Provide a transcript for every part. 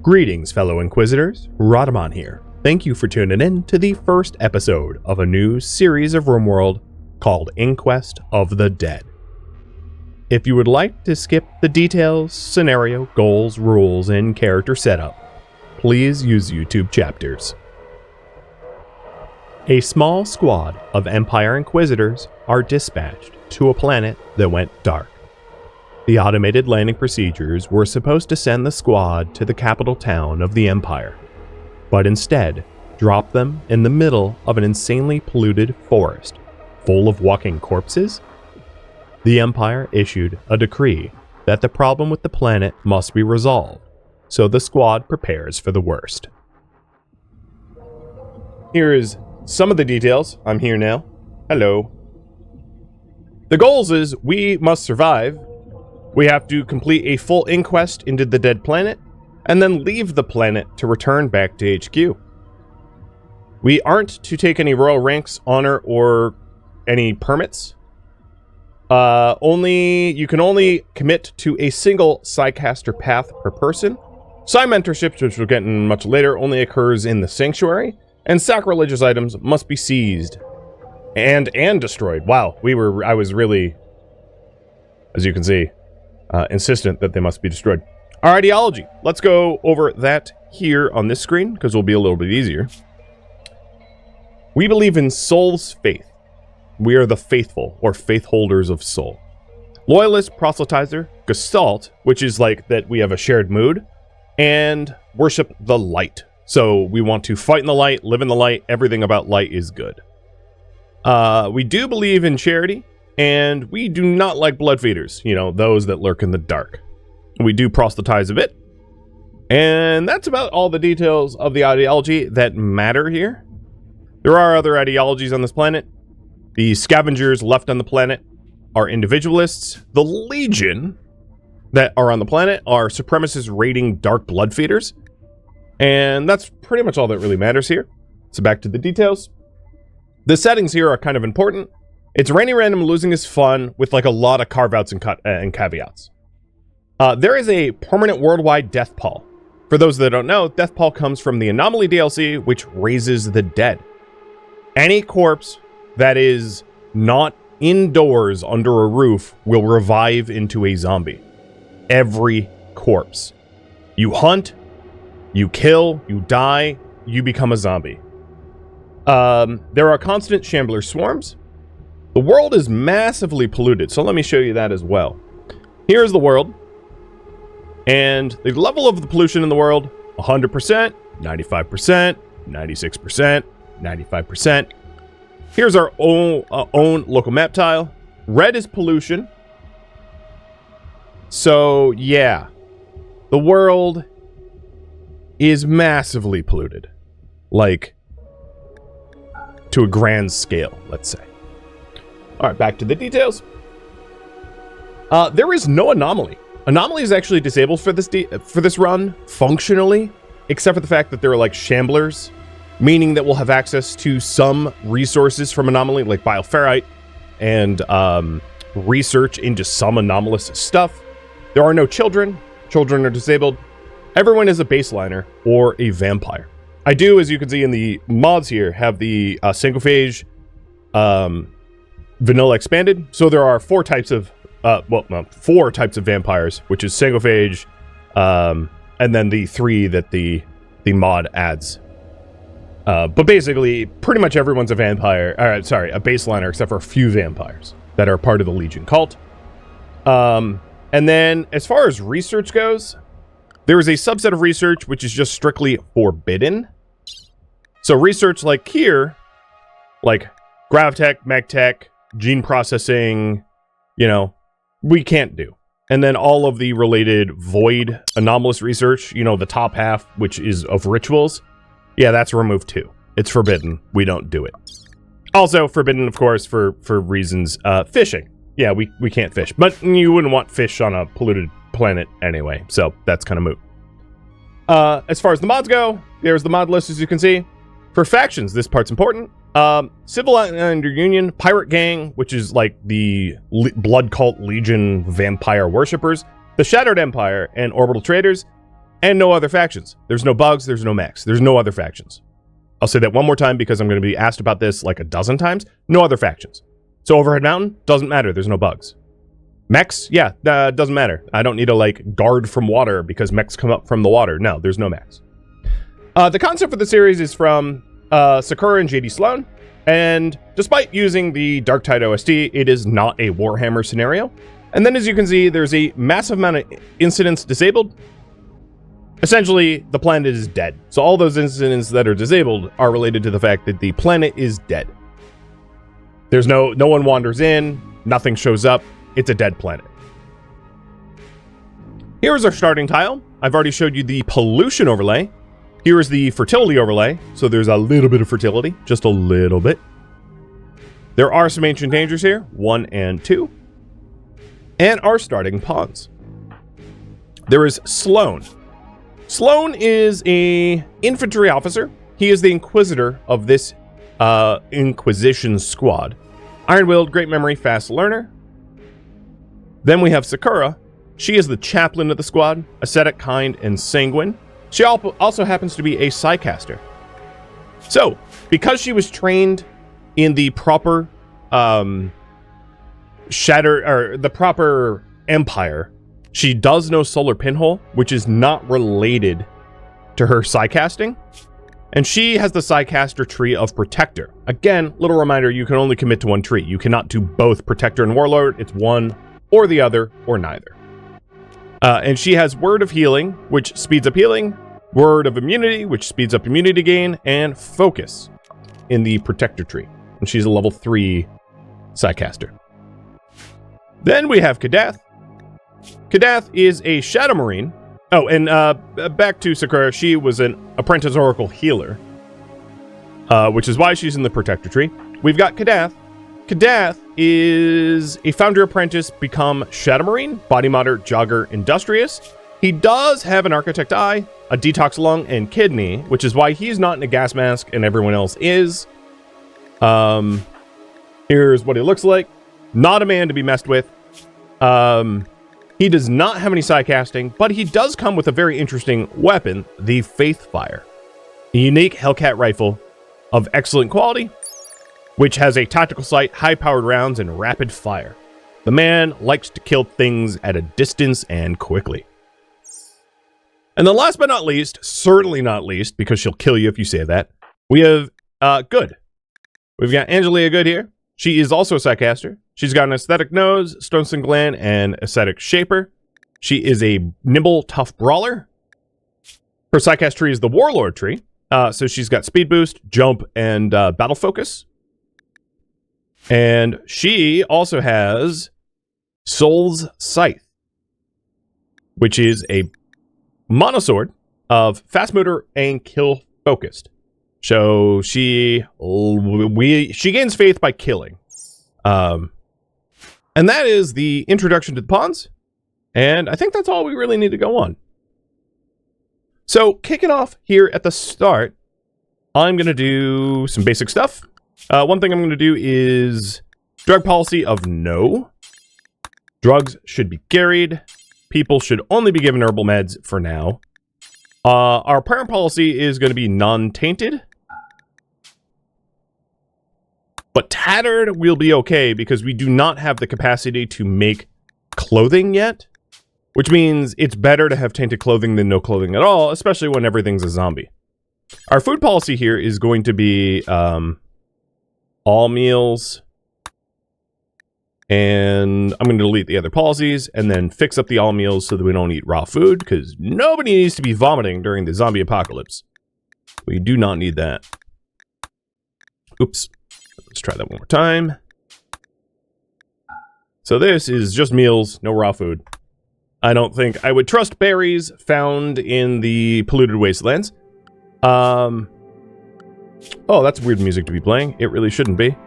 Greetings, fellow Inquisitors. Rhadamant here. Thank you for tuning in to the first episode of a new series of RimWorld called Inquest of the Dead. If you would like to skip the details, scenario, goals, rules, and character setup, please use YouTube chapters. A small squad of Empire Inquisitors are dispatched to a planet that went dark. The automated landing procedures were supposed to send the squad to the capital town of the Empire, but instead dropped them in the middle of an insanely polluted forest full of walking corpses. The Empire issued a decree that the problem with the planet must be resolved, so the squad prepares for the worst. Here is some of the details. I'm here now. Hello. The goals is we must survive. We have to complete a full inquest into the dead planet, and then leave the planet to return back to HQ. We aren't to take any royal ranks, honor, or any permits. You can only commit to a single Psycaster path per person. Psi mentorships, which we'll get in much later, only occurs in the Sanctuary, and sacrilegious items must be seized and destroyed. Wow, I was really, as you can see, insistent that they must be destroyed. Our ideology. Let's go over that here on this screen, because it will be a little bit easier. We believe in soul's faith. We are the faithful, or faith holders of soul. Loyalist, proselytizer, gestalt, which is like that we have a shared mood, and worship the light. So we want to fight in the light, live in the light, everything about light is good. We do believe in charity, and we do not like blood feeders, those that lurk in the dark. We do proselytize a bit. And that's about all the details of the ideology that matter here. There are other ideologies on this planet. The scavengers left on the planet are individualists. The Legion that are on the planet are supremacists raiding dark blood feeders. And that's pretty much all that really matters here. So back to the details. The settings here are kind of important. It's Randy Random losing his fun with like a lot of carve-outs and caveats. There is a permanent worldwide death pall. For those that don't know, death pall comes from the Anomaly DLC, which raises the dead. Any corpse that is not indoors under a roof will revive into a zombie. Every corpse. You hunt, you kill, you die, you become a zombie. There are constant Shambler swarms. The world is massively polluted, so let me show you that as well. Here's the world. And the level of the pollution in the world, 100%, 95%, 96%, 95%. Here's our own local map tile. Red is pollution. So, yeah. The world is massively polluted. Like, to a grand scale, let's say. Alright, back to the details. There is no anomaly. Anomaly is actually disabled for this run, functionally, except for the fact that there are like shamblers, meaning that we'll have access to some resources from anomaly, like bioferrite, and research into some anomalous stuff. There are no children. Children are disabled. Everyone is a baseliner or a vampire. I do, as you can see in the mods here, have the single-phage vanilla expanded. So there are four types of vampires, which is single-phage, and then the three that the mod adds. But basically, pretty much everyone's a vampire. A baseliner, except for a few vampires that are part of the Legion cult. And then, as far as research goes, there is a subset of research which is just strictly forbidden. So research like here, like gravtech, magtech, gene processing, we can't do. And then all of the related void anomalous research, the top half, which is of rituals, yeah, that's removed too. It's forbidden. We don't do it. Also forbidden, of course, for reasons, fishing. Yeah, we can't fish. But you wouldn't want fish on a polluted planet anyway, so that's kind of moot. As far as the mods go, there's the mod list, as you can see. For factions, this part's important. Civil Under Union, Pirate Gang, which is like the Blood Cult Legion vampire worshippers, the Shattered Empire, and Orbital Traders. And no other factions. There's no bugs, there's no mechs. There's no other factions. I'll say that one more time because I'm going to be asked about this like a dozen times. No other factions. So Overhead Mountain, doesn't matter, there's no bugs. Mechs, yeah, doesn't matter. I don't need to like guard from water because mechs come up from the water. No, there's no mechs. The concept for the series is from Sakura and JD Sloan, and despite using the Darktide OST, it is not a Warhammer scenario. And then as you can see, there's a massive amount of incidents disabled. Essentially, the planet is dead. So all those incidents that are disabled are related to the fact that the planet is dead. There's no one wanders in, nothing shows up. It's a dead planet. Here's our starting tile. I've already showed you the pollution overlay. Here is the fertility overlay. So there's a little bit of fertility, just a little bit. There are some ancient dangers here, 1 and 2. And our starting pawns. There is Sloan. Sloan is a infantry officer. He is the Inquisitor of this Inquisition squad. Iron-willed, great memory, fast learner. Then we have Sakura. She is the chaplain of the squad, ascetic, kind, and sanguine. She also happens to be a Psycaster. So, because she was trained in the proper the proper Empire, she does know Solar Pinhole, which is not related to her Psycasting. And she has the Psycaster tree of Protector. Again, little reminder, you can only commit to one tree. You cannot do both Protector and Warlord. It's one or the other, or neither. And she has Word of Healing, which speeds up healing, Word of Immunity, which speeds up immunity gain, and Focus in the Protector tree. And she's a level 3 Psycaster. Then we have Kadath. Kadath is a Shadow Marine. Oh, and back to Sakura, she was an Apprentice Oracle Healer, which is why she's in the Protector tree. We've got Kadath. Kadath is a Foundry Apprentice, become Shadow Marine, Body Modder, Jogger, Industrious. He does have an Architect Eye, a Detox Lung, and Kidney, which is why he's not in a gas mask and everyone else is. Here's what he looks like. Not a man to be messed with. He does not have any Psycasting, but he does come with a very interesting weapon, the Faithfire. A unique Hellcat rifle of excellent quality, which has a tactical sight, high-powered rounds, and rapid fire. The man likes to kill things at a distance and quickly. And then last but not least, certainly not least, because she'll kill you if you say that, we have Good. We've got Angelia Good here. She is also a Psycaster. She's got an Aesthetic Nose, Stonestone Gland, and Ascetic Shaper. She is a nimble, tough brawler. Her Psycast tree is the Warlord tree. So she's got Speed Boost, Jump, and Battle Focus. And she also has Soul's Scythe, which is a monosword of fast motor and kill focused. So she gains faith by killing. And that is the introduction to the pawns. And I think that's all we really need to go on. So kicking off here at the start, I'm going to do some basic stuff. One thing I'm going to do is drug policy of no. Drugs should be carried. People should only be given herbal meds for now. Our parent policy is going to be non-tainted. But tattered will be okay because we do not have the capacity to make clothing yet. Which means it's better to have tainted clothing than no clothing at all, especially when everything's a zombie. Our food policy here is going to be all meals. And I'm going to delete the other policies and then fix up the all meals so that we don't eat raw food, because nobody needs to be vomiting during the zombie apocalypse. We do not need that. Oops. Let's try that one more time. So this is just meals, no raw food. I don't think I would trust berries found in the polluted wastelands. Oh, that's weird music to be playing. It really shouldn't be.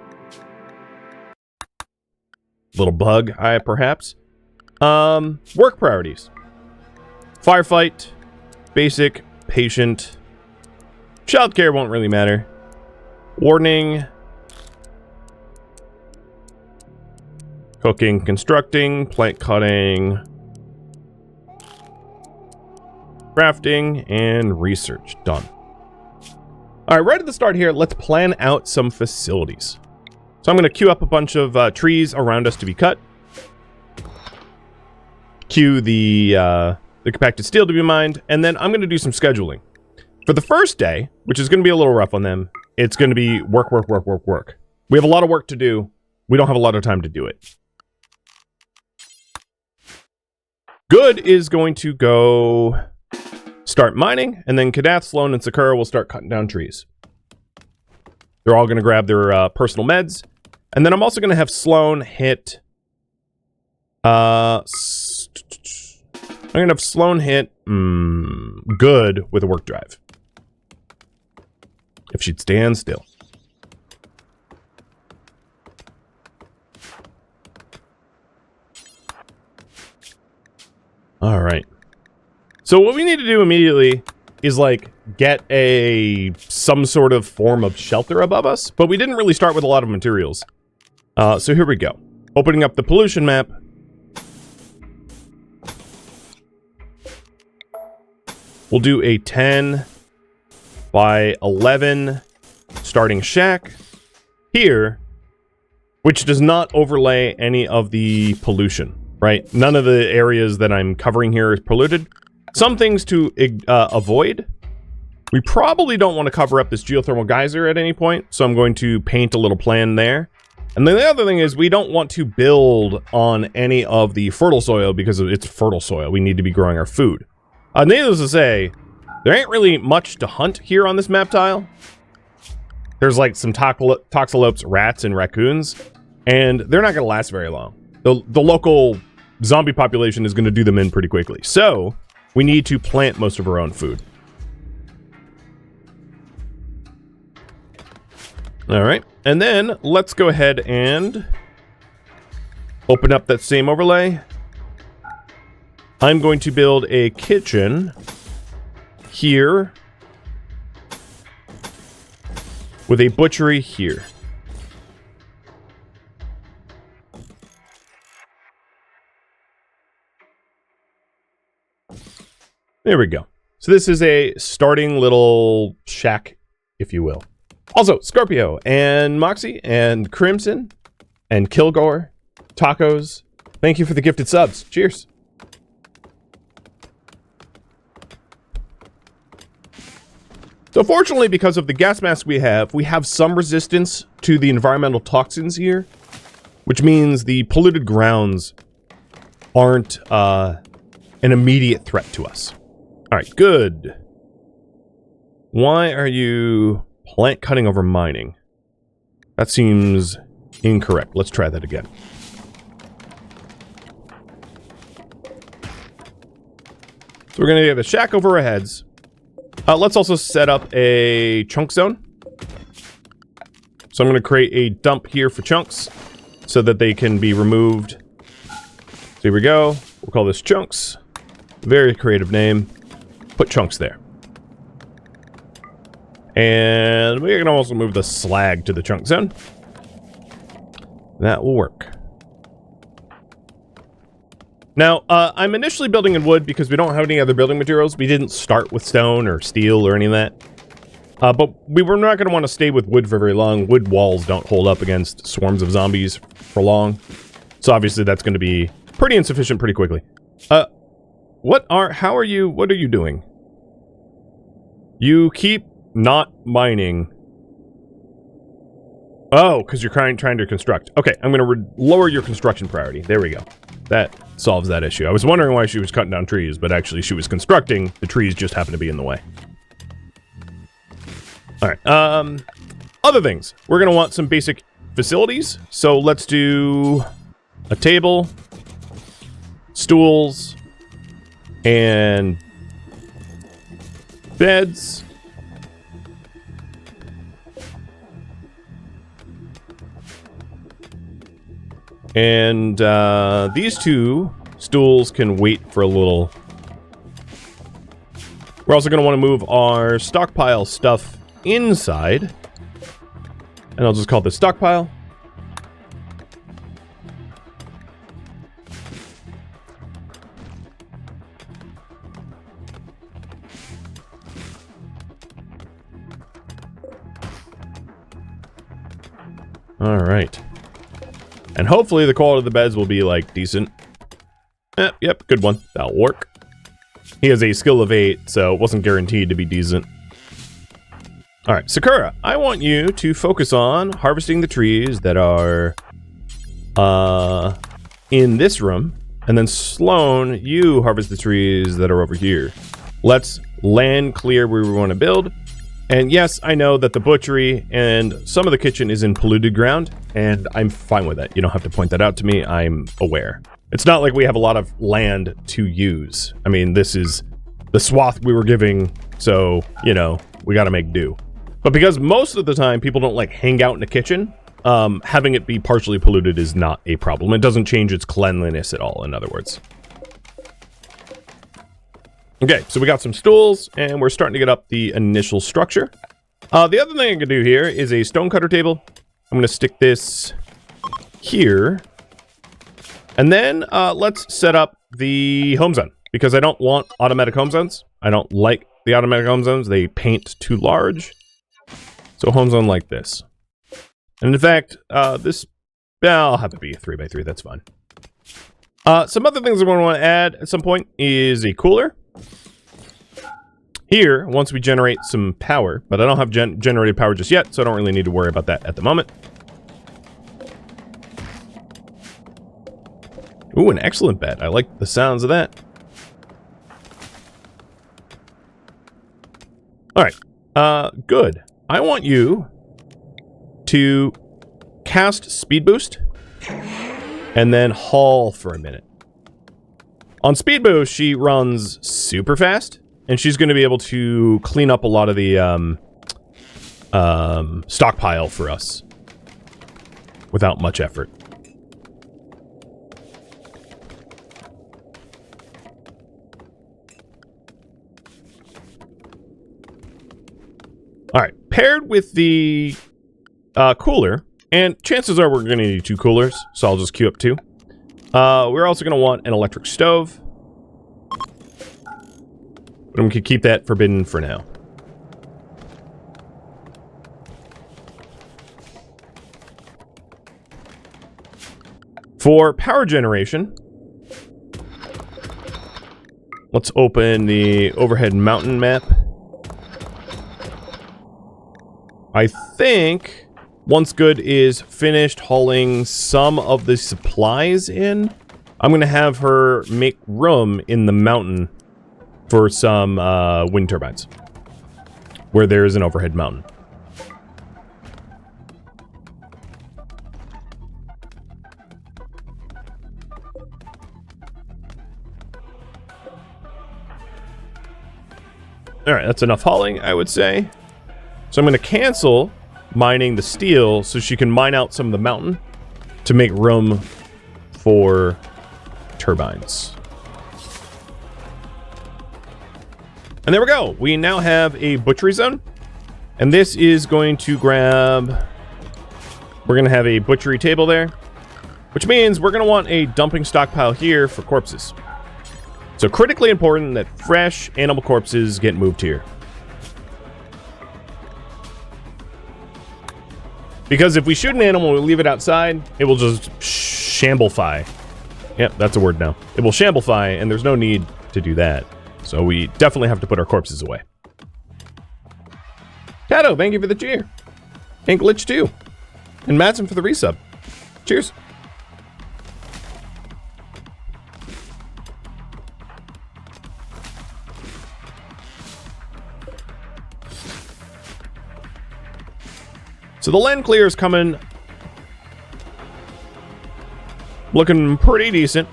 Little bug, perhaps. Work priorities. Firefight, basic, patient. Childcare won't really matter. Warning. Cooking, constructing, plant cutting. crafting, and research. Done. All right, right at the start here, let's plan out some facilities. So I'm going to queue up a bunch of trees around us to be cut. Queue the compacted steel to be mined, and then I'm going to do some scheduling. For the first day, which is going to be a little rough on them, it's going to be work, work, work, work, work. We have a lot of work to do. We don't have a lot of time to do it. Good is going to go start mining, and then Kadath, Sloan, and Sakura will start cutting down trees. They're all going to grab their personal meds. And then I'm also going to have Sloan hit... I'm going to have Sloan hit Good with a work drive. If she'd stand still. All right. So what we need to do immediately is like get some sort of form of shelter above us, but we didn't really start with a lot of materials. So here we go. Opening up the pollution map. We'll do a 10 by 11 starting shack here, which does not overlay any of the pollution, right? None of the areas that I'm covering here is polluted. Some things to avoid. We probably don't want to cover up this geothermal geyser at any point, so I'm going to paint a little plan there. And then the other thing is we don't want to build on any of the fertile soil because it's fertile soil. We need to be growing our food. Needless to say, there ain't really much to hunt here on this map tile. There's like some toxalopes, rats, and raccoons, and they're not going to last very long. The local zombie population is going to do them in pretty quickly. So we need to plant most of our own food. All right, and then let's go ahead and open up that same overlay. I'm going to build a kitchen here with a butchery here. There we go. So this is a starting little shack, if you will. Also, Scorpio and Moxie and Crimson and Kilgore, Tacos, thank you for the gifted subs. Cheers. So fortunately, because of the gas mask we have some resistance to the environmental toxins here, which means the polluted grounds aren't an immediate threat to us. All right, good. Why are you plant cutting over mining? That seems incorrect. Let's try that again. So we're going to get a shack over our heads. Let's also set up a chunk zone. So I'm going to create a dump here for chunks so that they can be removed. So here we go. We'll call this chunks. Very creative name. Put chunks there. And we can also move the slag to the chunk zone. That will work. Now, I'm initially building in wood because we don't have any other building materials. We didn't start with stone or steel or any of that. But we were not going to want to stay with wood for very long. Wood walls don't hold up against swarms of zombies for long. So obviously that's going to be pretty insufficient pretty quickly. What are you doing? You keep not mining. Oh, because you're trying to construct. Okay, I'm going to lower your construction priority. There we go. That solves that issue. I was wondering why she was cutting down trees, but actually she was constructing. The trees just happened to be in the way. All right. Other things. We're going to want some basic facilities. So let's do a table, stools, and beds. And these two stools can wait for a little. We're also going to want to move our stockpile stuff inside. And I'll just call this stockpile. All right. And hopefully the quality of the beds will be, like, decent. Yep, good one. That'll work. He has a skill of 8, so it wasn't guaranteed to be decent. All right, Sakura, I want you to focus on harvesting the trees that are in this room. And then Sloan, you harvest the trees that are over here. Let's land clear where we want to build. And yes, I know that the butchery and some of the kitchen is in polluted ground, and I'm fine with that. You don't have to point that out to me. I'm aware. It's not like we have a lot of land to use. I mean, this is the swath we were giving, so, you know, we gotta make do. But because most of the time people don't, like, hang out in the kitchen, having it be partially polluted is not a problem. It doesn't change its cleanliness at all, in other words. Okay, so we got some stools, and we're starting to get up the initial structure. The other thing I can do here is a stonecutter table. I'm going to stick this here. And then let's set up the home zone, because I don't want automatic home zones. I don't like the automatic home zones. They paint too large. So home zone like this. And in fact, I'll have it be a 3x3, that's fine. Some other things I'm going to want to add at some point is a cooler. Here, once we generate some power, but I don't have generated power just yet, so I don't really need to worry about that at the moment. Ooh, an excellent bet. I like the sounds of that. Alright, good. I want you to cast Speed Boost and then haul for a minute. On Speed Boost, she runs super fast, and she's going to be able to clean up a lot of the stockpile for us without much effort. All right, paired with the cooler, and chances are we're going to need 2 coolers, so I'll just queue up 2. We're also going to want an electric stove. But we could keep that forbidden for now. For power generation, let's open the overhead mountain map. I think once Good is finished hauling some of the supplies in, I'm going to have her make room in the mountain for some wind turbines, where there is an overhead mountain. Alright, that's enough hauling, I would say. So I'm going to cancel mining the steel so she can mine out some of the mountain to make room for turbines. And there we go. We now have a butchery zone. And this is going to grab... We're going to have a butchery table there. Which means we're going to want a dumping stockpile here for corpses. So critically important that fresh animal corpses get moved here. Because if we shoot an animal and we leave it outside, it will just shamblify. Yep, that's a word now. It will shamblify, and there's no need to do that. So we definitely have to put our corpses away. Tato, thank you for the cheer. And Glitch too. And Madsen for the resub. Cheers. So the land clear is coming. Looking pretty decent.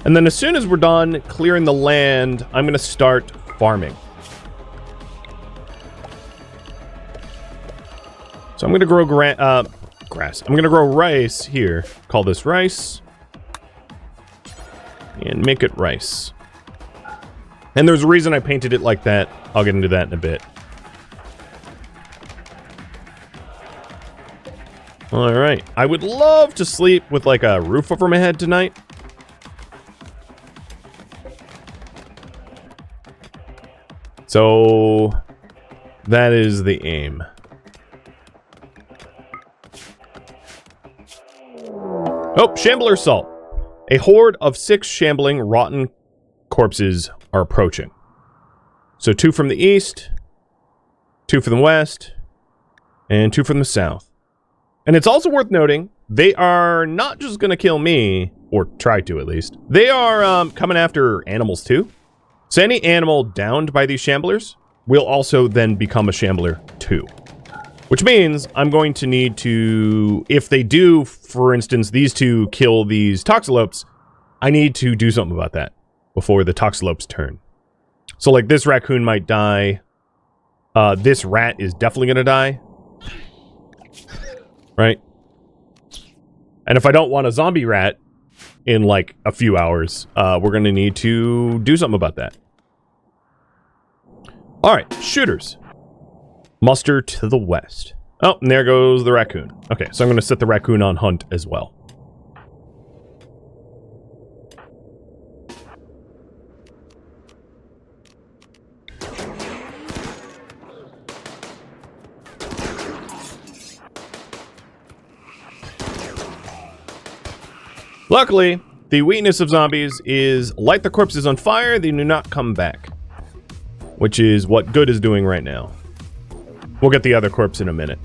And then as soon as we're done clearing the land, I'm going to start farming. So I'm going to grow grass. I'm going to grow rice here. Call this rice. And make it rice. And there's a reason I painted it like that. I'll get into that in a bit. Alright. I would love to sleep with like a roof over my head tonight. So That is the aim. Oh, Shambler assault. A horde of 6 shambling, rotten corpses are approaching. So 2 from the east, 2 from the west, and 2 from the south. And it's also worth noting, they are not just going to kill me, or try to at least. They are coming after animals too. So any animal downed by these shamblers will also then become a shambler too. Which means I'm going to need to, if they do, for instance, these 2 kill these toxilopes, I need to do something about that before the toxilopes turn. So like this raccoon might die. This rat is definitely going to die. Right? And if I don't want a zombie rat in like a few hours, we're going to need to do something about that. Alright, shooters. Muster to the west. Oh, and there goes the raccoon. Okay, so I'm going to set the raccoon on hunt as well. Luckily, the weakness of zombies is light the corpses on fire, they do not come back. Which is what Good is doing right now. We'll get the other corpse in a minute.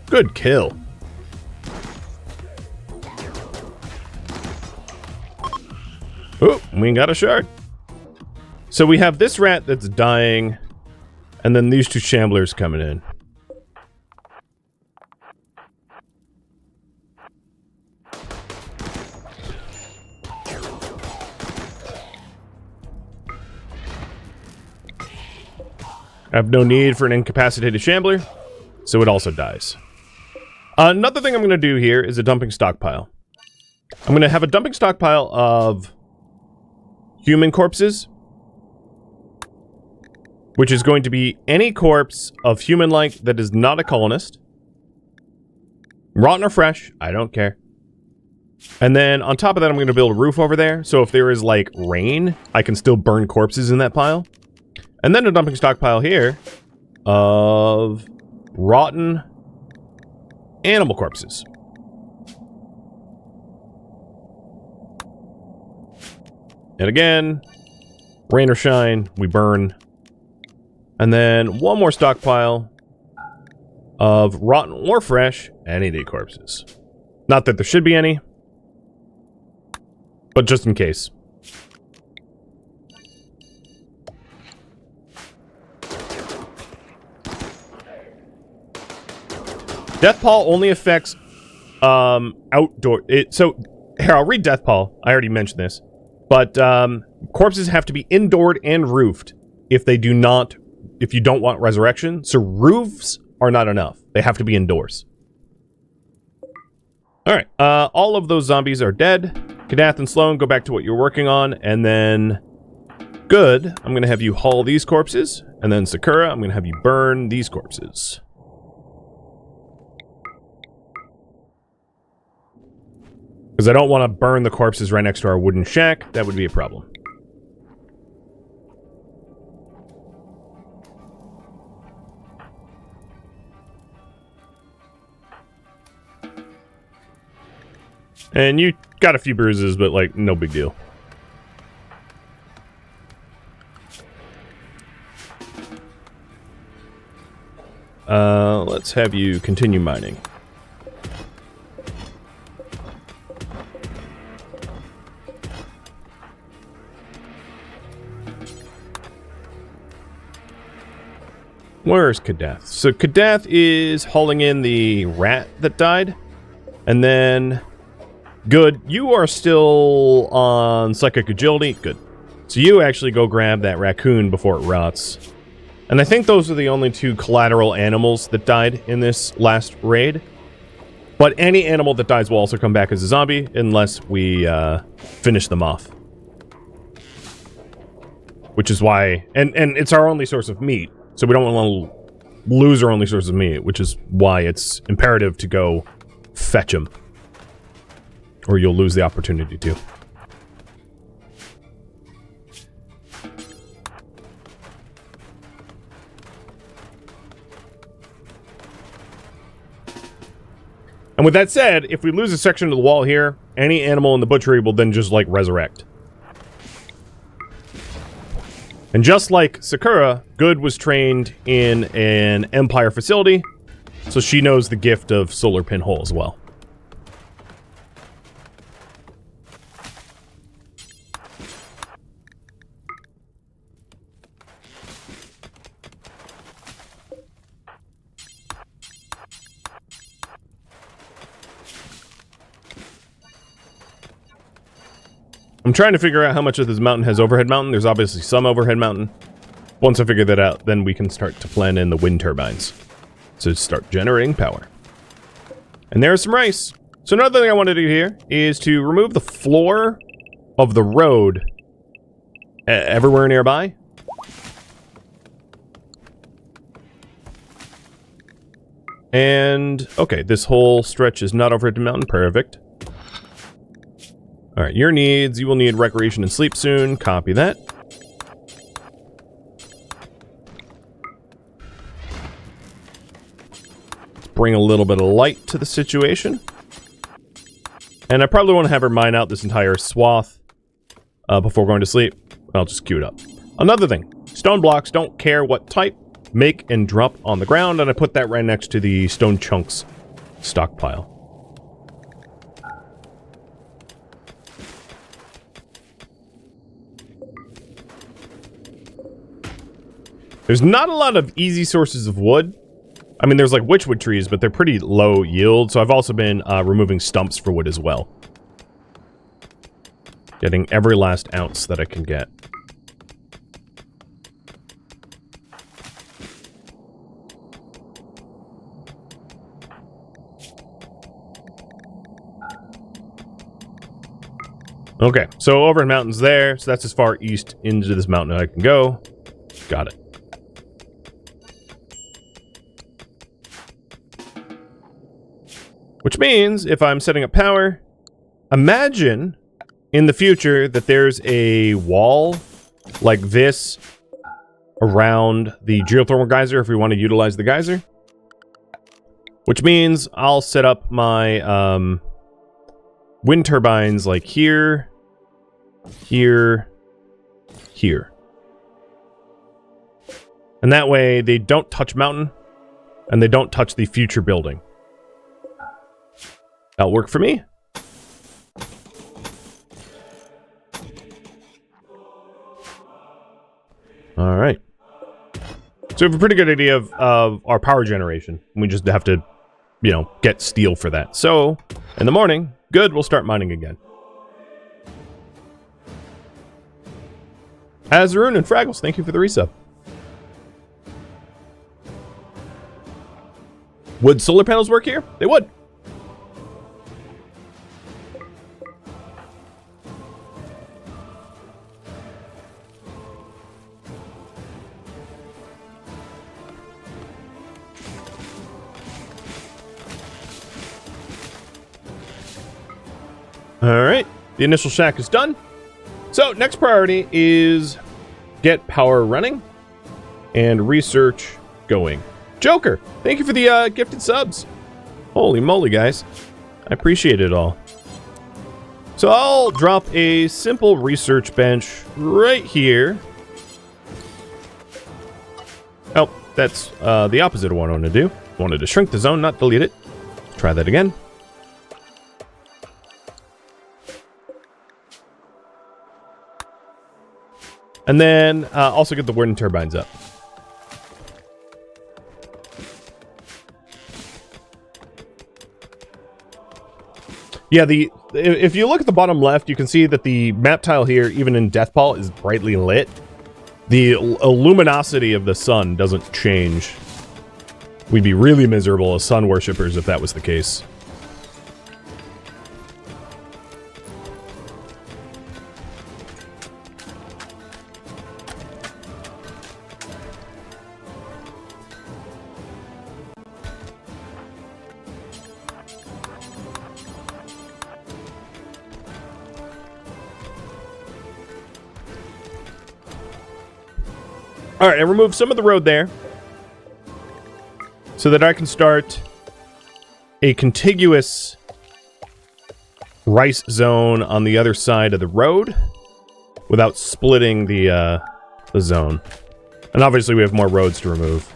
Good kill. Oh, we got a shard. So we have this rat that's dying, and then these 2 shamblers coming in. I have no need for an incapacitated shambler, so it also dies. Another thing I'm going to do here is a dumping stockpile. I'm going to have a dumping stockpile of human corpses, which is going to be any corpse of human-like that is not a colonist. Rotten or fresh, I don't care. And then on top of that, I'm going to build a roof over there, so if there is like rain, I can still burn corpses in that pile. And then a dumping stockpile here of rotten animal corpses. And again, rain or shine, we burn. And then one more stockpile of rotten or fresh any-day corpses. Not that there should be any, but just in case. Death Pall only affects outdoor. So here, I'll read Death Pall. I already mentioned this, but corpses have to be indoored and roofed if they do not. If you don't want resurrection, so roofs are not enough. They have to be indoors. All right, all of those zombies are dead. Kadath and Sloan, go back to what you're working on, and then Good. I'm going to have you haul these corpses, and then Sakura, I'm going to have you burn these corpses. Because I don't want to burn the corpses right next to our wooden shack. That would be a problem. And you got a few bruises, but, like, no big deal. Let's have you continue mining. Where's Kadath? So Kadath is hauling in the rat that died. And then... Good. You are still on Psychic Agility. Good. So you actually go grab that raccoon before it rots. And I think those are the only two collateral animals that died in this last raid. But any animal that dies will also come back as a zombie unless we finish them off. Which is why... And it's our only source of meat. So we don't want to lose our only source of meat, which is why it's imperative to go fetch them. Or you'll lose the opportunity to. And with that said, if we lose a section of the wall here, any animal in the butchery will then just, like, resurrect. And just like Sakura, Good was trained in an Empire facility, so she knows the gift of solar pinhole as well. I'm trying to figure out how much of this mountain has overhead mountain. There's obviously some overhead mountain. Once I figure that out, then we can start to plan in the wind turbines. So start generating power. And there's some rice. So another thing I want to do here is to remove the floor of the road everywhere nearby. And, okay, this whole stretch is not overhead mountain. Perfect. Alright, your needs. You will need recreation and sleep soon. Copy that. Let's bring a little bit of light to the situation. And I probably want to have her mine out this entire swath before going to sleep. I'll just queue it up. Another thing. Stone blocks, don't care what type, make and drop on the ground. And I put that right next to the stone chunks stockpile. There's not a lot of easy sources of wood. I mean, there's like witchwood trees, but they're pretty low yield. So I've also been removing stumps for wood as well. Getting every last ounce that I can get. Okay, so overhead mountain's there. So that's as far east into this mountain I can go. Got it. Which means, if I'm setting up power, imagine in the future that there's a wall like this around the geothermal geyser if we want to utilize the geyser. Which means I'll set up my wind turbines like here, here, here. And that way they don't touch mountain and they don't touch the future building. That'll work for me. All right. So we have a pretty good idea of our power generation. We just have to, you know, get steel for that. So in the morning, good, we'll start mining again. Azarun and Fraggles, thank you for the resub. Would solar panels work here? They would. Alright, the initial shack is done. So, next priority is get power running and research going. Joker, thank you for the gifted subs. Holy moly, guys. I appreciate it all. So, I'll drop a simple research bench right here. Oh, that's the opposite of what I wanted to do. I wanted to shrink the zone, not delete it. Let's try that again. And then also get the wind turbines up. Yeah, if you look at the bottom left, you can see that the map tile here, even in Deathball, is brightly lit. The luminosity of the sun doesn't change. We'd be really miserable as sun worshippers if that was the case. All right, I removed some of the road there so that I can start a contiguous rice zone on the other side of the road without splitting the zone. And obviously we have more roads to remove.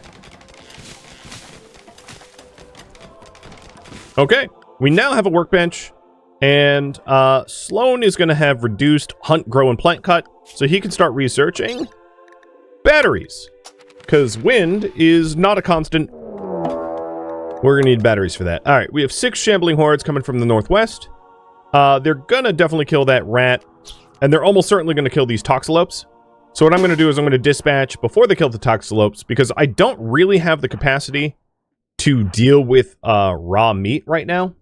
Okay, we now have a workbench, and Sloan is going to have reduced hunt, grow, and plant cut, so he can start researching batteries, because wind is not a constant. We're going to need batteries for that. All right, we have 6 shambling hordes coming from the northwest. They're going to definitely kill that rat, and they're almost certainly going to kill these toxalopes. So what I'm going to do is I'm going to dispatch before they kill the toxalopes, because I don't really have the capacity to deal with raw meat right now.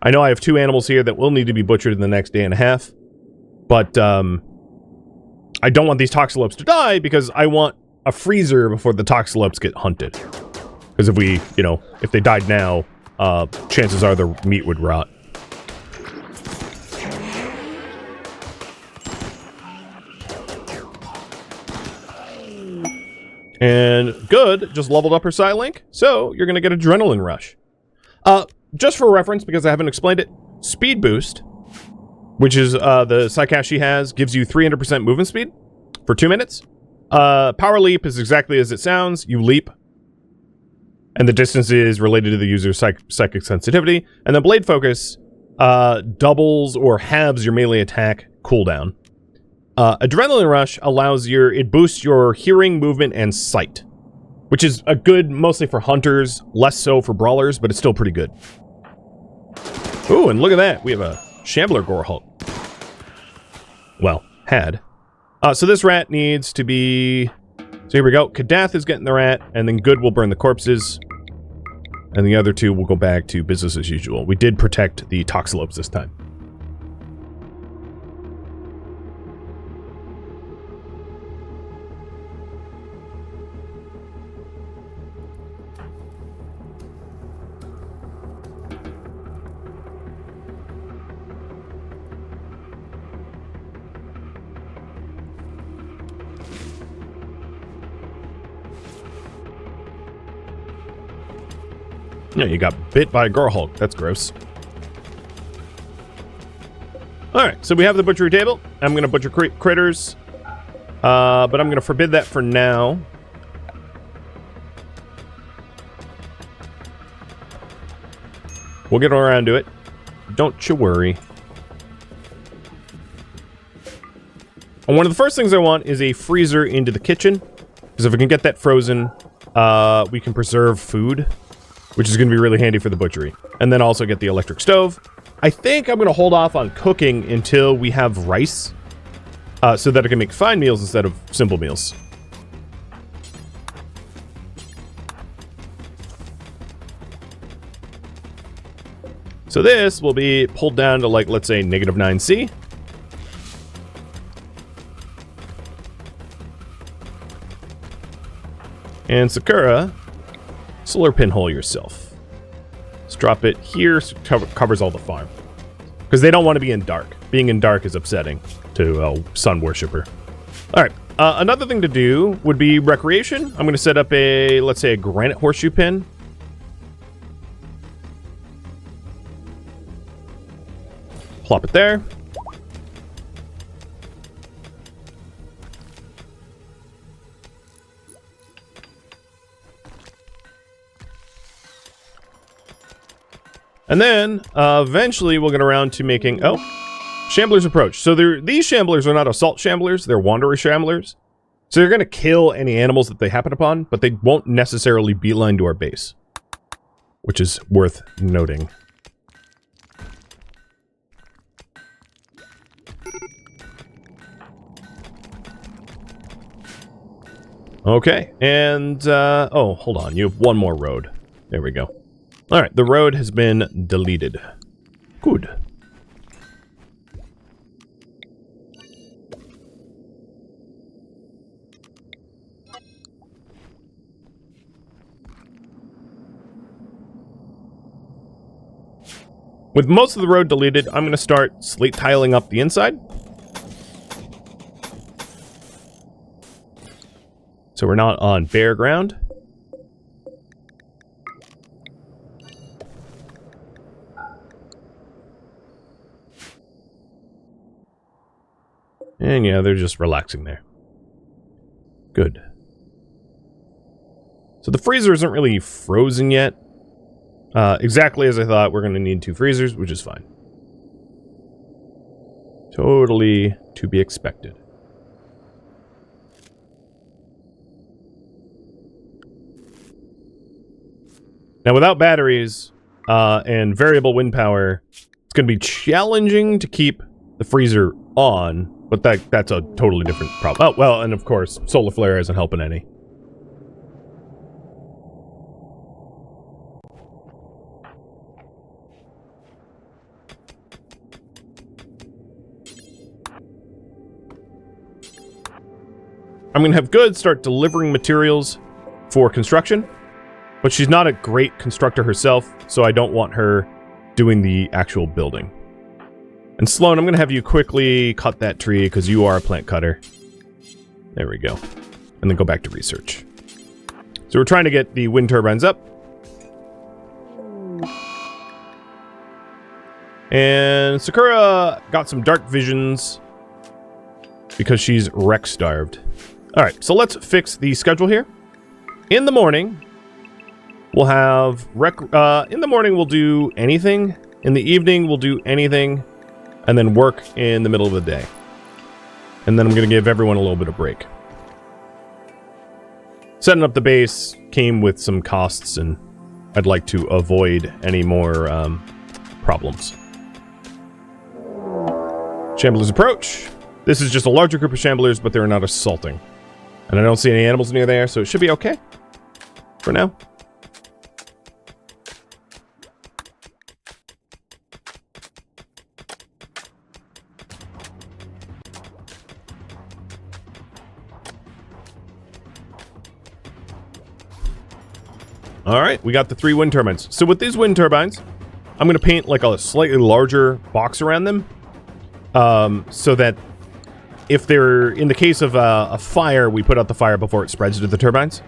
I know I have 2 animals here that will need to be butchered in the next day and a half, but I don't want these toxalopes to die because I want a freezer before the toxalopes get hunted. Because if we, you know, if they died now, chances are the meat would rot. And good, just leveled up her Psylink, so you're going to get Adrenaline Rush. Just for reference, because I haven't explained it, Speed Boost, which is the Psycash she has, gives you 300% movement speed for 2 minutes. Power Leap is exactly as it sounds. You leap, and the distance is related to the user's psychic sensitivity. And then Blade Focus doubles or halves your melee attack cooldown. Adrenaline Rush allows it boosts your hearing, movement, and sight, which is a good mostly for hunters, less so for brawlers, but it's still pretty good. Ooh, and look at that. We have a Shambler Gore Hulk. Well, had. So this rat needs to be... So here we go. Kadath is getting the rat, and then Good will burn the corpses. And the other 2 will go back to business as usual. We did protect the toxalopes this time. Yeah, you got bit by a Gore Hulk. That's gross. Alright, so we have the butchery table. I'm going to butcher critters. But I'm going to forbid that for now. We'll get around to it. Don't you worry. And one of the first things I want is a freezer into the kitchen. Because if we can get that frozen, we can preserve food, which is going to be really handy for the butchery. And then also get the electric stove. I think I'm going to hold off on cooking until we have rice, so that I can make fine meals instead of simple meals. So this will be pulled down to, like, let's say, -9C. And Sakura, solar pinhole yourself. Let's drop it here so it covers all the farm. Because they don't want to be in dark. Being in dark is upsetting to a sun worshipper. Alright, another thing to do would be recreation. I'm going to set up a, let's say, a granite horseshoe pin. Plop it there. And then, eventually, we'll get around to making... Oh, Shambler's Approach. So these Shamblers are not Assault Shamblers, they're Wanderer Shamblers. So they're going to kill any animals that they happen upon, but they won't necessarily beeline to our base. Which is worth noting. Okay, and... oh, hold on, you have one more road. There we go. Alright, the road has been deleted. Good. With most of the road deleted, I'm going to start slate tiling up the inside. So we're not on bare ground. And yeah, they're just relaxing there. Good. So the freezer isn't really frozen yet. Exactly as I thought, we're going to need 2 freezers, which is fine. Totally to be expected. Now, without batteries and variable wind power, it's going to be challenging to keep the freezer on, but that's a totally different problem. Oh, well, and of course, solar flare isn't helping any. I'm going to have Good start delivering materials for construction, but she's not a great constructor herself, so I don't want her doing the actual building. And Sloan, I'm going to have you quickly cut that tree, because you are a plant cutter. There we go. And then go back to research. So we're trying to get the wind turbines up. And Sakura got some dark visions because she's wreck-starved. Alright, so let's fix the schedule here. In the morning, we'll have in the morning, we'll do anything. In the evening, we'll do anything. And then work in the middle of the day. And then I'm going to give everyone a little bit of break. Setting up the base came with some costs, and I'd like to avoid any more problems. Shamblers approach. This is just a larger group of Shamblers, but they're not assaulting. And I don't see any animals near there, so it should be okay for now. Alright, we got the 3 wind turbines. So with these wind turbines, I'm going to paint like a slightly larger box around them. So that if they're, in the case of a fire, we put out the fire before it spreads to the turbines.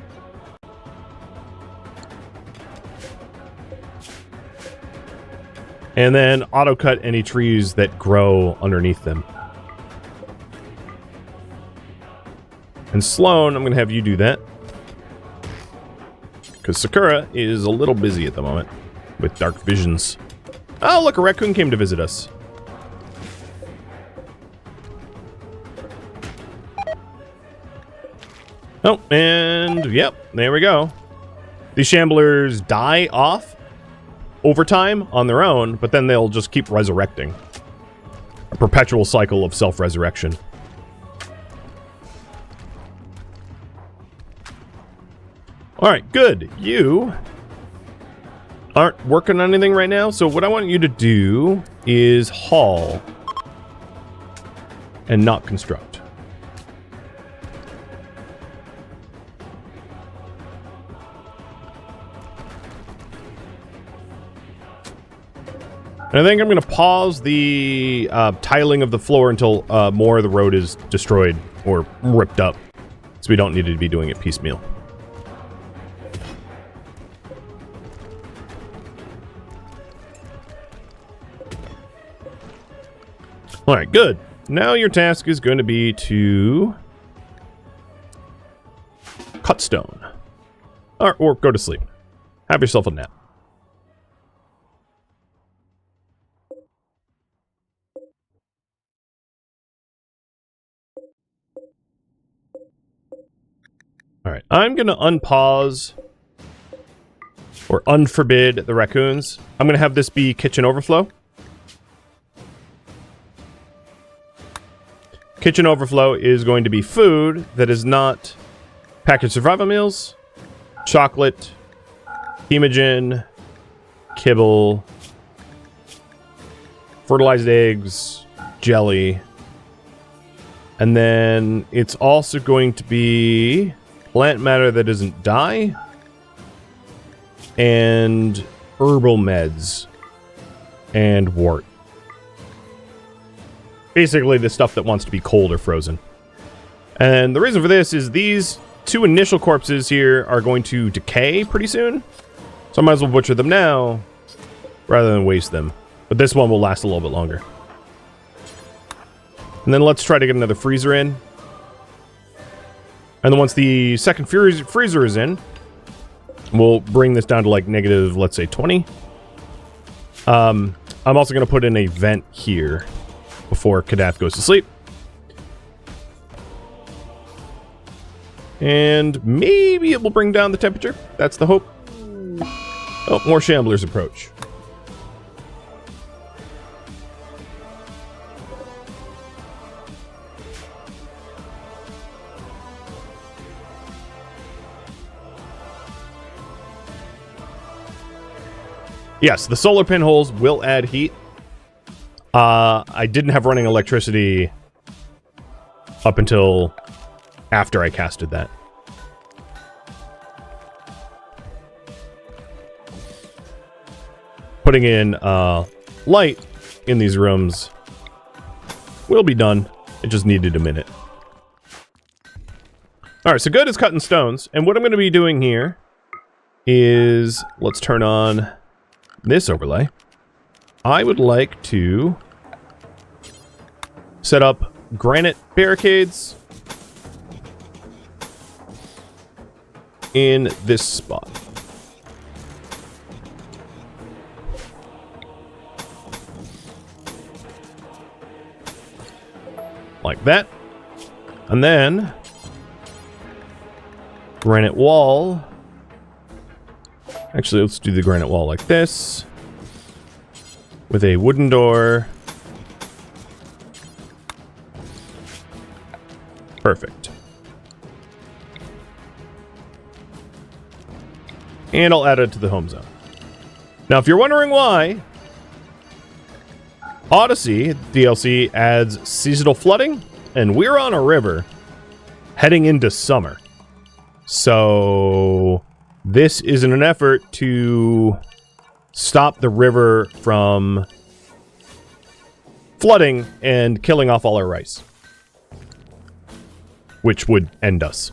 And then auto-cut any trees that grow underneath them. And Sloan, I'm going to have you do that. Because Sakura is a little busy at the moment with dark visions. Oh, look, a raccoon came to visit us. Oh, and yep, there we go. These Shamblers die off over time on their own, but then they'll just keep resurrecting. A perpetual cycle of self-resurrection. Alright, good. You aren't working on anything right now, so what I want you to do is haul and not construct. And I think I'm going to pause the tiling of the floor until more of the road is destroyed or ripped up, so we don't need to be doing it piecemeal. Alright, good. Now your task is going to be to cut stone. Or go to sleep. Have yourself a nap. Alright, I'm going to unpause or unforbid the raccoons. I'm going to have this be kitchen overflow. Kitchen overflow is going to be food that is not packaged survival meals, chocolate, hemogen, kibble, fertilized eggs, jelly, and then it's also going to be plant matter that doesn't die, and herbal meds, and wart. Basically, the stuff that wants to be cold or frozen. And the reason for this is these 2 initial corpses here are going to decay pretty soon. So I might as well butcher them now, rather than waste them. But this one will last a little bit longer. And then let's try to get another freezer in. And then once the second freezer is in, we'll bring this down to like negative, let's say 20. I'm also going to put in a vent here before Kadath goes to sleep. And maybe it will bring down the temperature. That's the hope. Oh, more Shamblers approach. Yes, the solar pinholes will add heat. I didn't have running electricity up until after I casted that. Putting in light in these rooms will be done. It just needed a minute. Alright, so good is cutting stones. And what I'm going to be doing here is, let's turn on this overlay. I would like to set up granite barricades in this spot. Like that. And then granite wall. Actually, let's do the granite wall like this, with a wooden door. Perfect. And I'll add it to the home zone. Now, if you're wondering why, Odyssey DLC adds seasonal flooding, and we're on a river heading into summer. So this is in an effort to stop the river from flooding and killing off all our rice, which would end us.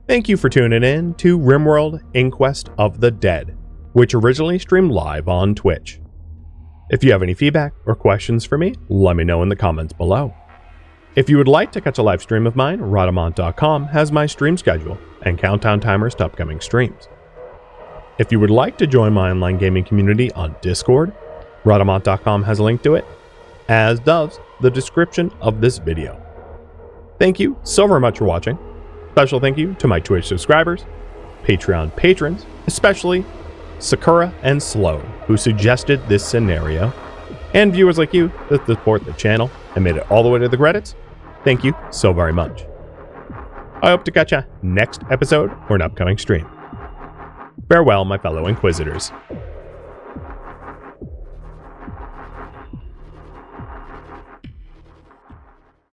Thank you for tuning in to RimWorld Inquest of the Dead, which originally streamed live on Twitch. If you have any feedback or questions for me, let me know in the comments below. If you would like to catch a live stream of mine, Rhadamant.com has my stream schedule and countdown timers to upcoming streams. If you would like to join my online gaming community on Discord, Rhadamant.com has a link to it, as does the description of this video. Thank you so very much for watching. Special thank you to my Twitch subscribers, Patreon patrons, especially Sakura and Sloan, who suggested this scenario, and viewers like you that support the channel and made it all the way to the credits. Thank you so very much. I hope to catch you next episode or an upcoming stream. Farewell, my fellow Inquisitors.